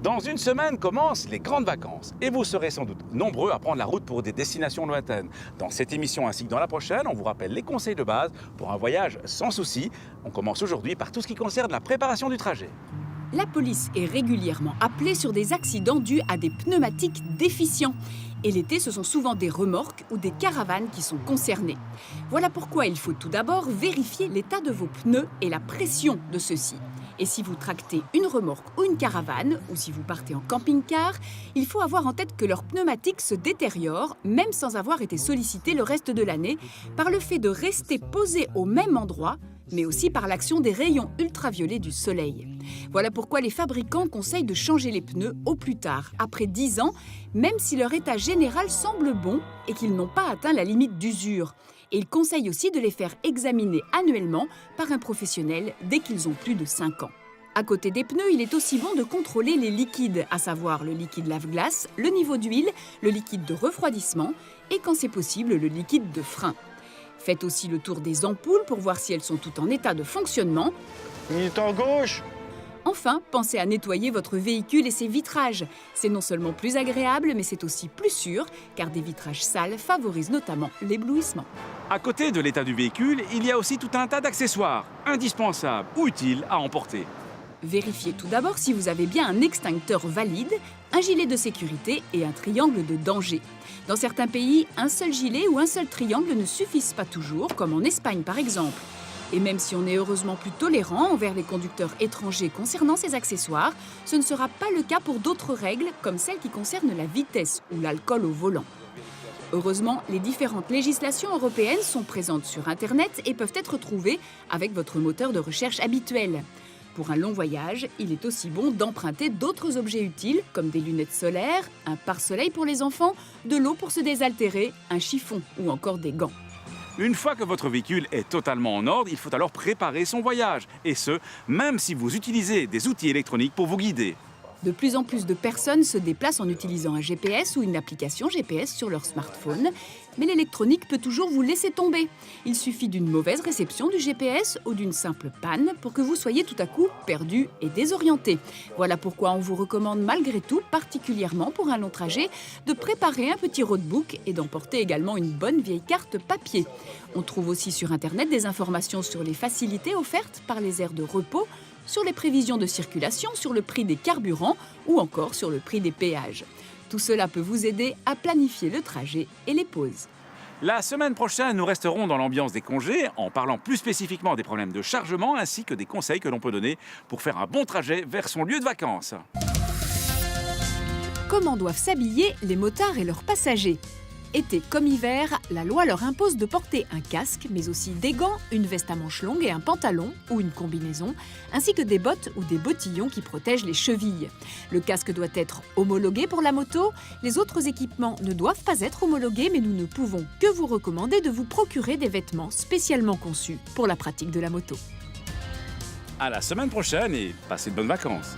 Dans une semaine commencent les grandes vacances et vous serez sans doute nombreux à prendre la route pour des destinations lointaines. Dans cette émission ainsi que dans la prochaine, on vous rappelle les conseils de base pour un voyage sans souci. On commence aujourd'hui par tout ce qui concerne la préparation du trajet. La police est régulièrement appelée sur des accidents dus à des pneumatiques déficients. Et l'été, ce sont souvent des remorques ou des caravanes qui sont concernées. Voilà pourquoi il faut tout d'abord vérifier l'état de vos pneus et la pression de ceux-ci. Et si vous tractez une remorque ou une caravane, ou si vous partez en camping-car, il faut avoir en tête que leurs pneumatiques se détériorent, même sans avoir été sollicités le reste de l'année, par le fait de rester posés au même endroit, mais aussi par l'action des rayons ultraviolets du soleil. Voilà pourquoi les fabricants conseillent de changer les pneus au plus tard, après 10 ans, même si leur état général semble bon et qu'ils n'ont pas atteint la limite d'usure. Et ils conseillent aussi de les faire examiner annuellement par un professionnel dès qu'ils ont plus de 5 ans. À côté des pneus, il est aussi bon de contrôler les liquides, à savoir le liquide lave-glace, le niveau d'huile, le liquide de refroidissement et, quand c'est possible, le liquide de frein. Faites aussi le tour des ampoules pour voir si elles sont toutes en état de fonctionnement. Il est en gauche. Enfin, pensez à nettoyer votre véhicule et ses vitrages. C'est non seulement plus agréable, mais c'est aussi plus sûr, car des vitrages sales favorisent notamment l'éblouissement. À côté de l'état du véhicule, il y a aussi tout un tas d'accessoires indispensables ou utiles à emporter. Vérifiez tout d'abord si vous avez bien un extincteur valide, un gilet de sécurité et un triangle de danger. Dans certains pays, un seul gilet ou un seul triangle ne suffisent pas toujours, comme en Espagne par exemple. Et même si on est heureusement plus tolérant envers les conducteurs étrangers concernant ces accessoires, ce ne sera pas le cas pour d'autres règles, comme celles qui concernent la vitesse ou l'alcool au volant. Heureusement, les différentes législations européennes sont présentes sur Internet et peuvent être trouvées avec votre moteur de recherche habituel. Pour un long voyage, il est aussi bon d'emprunter d'autres objets utiles, comme des lunettes solaires, un pare-soleil pour les enfants, de l'eau pour se désaltérer, un chiffon ou encore des gants. Une fois que votre véhicule est totalement en ordre, il faut alors préparer son voyage. Et ce, même si vous utilisez des outils électroniques pour vous guider. De plus en plus de personnes se déplacent en utilisant un GPS ou une application GPS sur leur smartphone. Mais l'électronique peut toujours vous laisser tomber. Il suffit d'une mauvaise réception du GPS ou d'une simple panne pour que vous soyez tout à coup perdu et désorienté. Voilà pourquoi on vous recommande malgré tout, particulièrement pour un long trajet, de préparer un petit roadbook et d'emporter également une bonne vieille carte papier. On trouve aussi sur Internet des informations sur les facilités offertes par les aires de repos, sur les prévisions de circulation, sur le prix des carburants ou encore sur le prix des péages. Tout cela peut vous aider à planifier le trajet et les pauses. La semaine prochaine, nous resterons dans l'ambiance des congés en parlant plus spécifiquement des problèmes de chargement ainsi que des conseils que l'on peut donner pour faire un bon trajet vers son lieu de vacances. Comment doivent s'habiller les motards et leurs passagers ? Été comme hiver, la loi leur impose de porter un casque, mais aussi des gants, une veste à manches longues et un pantalon ou une combinaison, ainsi que des bottes ou des bottillons qui protègent les chevilles. Le casque doit être homologué pour la moto. Les autres équipements ne doivent pas être homologués, mais nous ne pouvons que vous recommander de vous procurer des vêtements spécialement conçus pour la pratique de la moto. À la semaine prochaine et passez de bonnes vacances.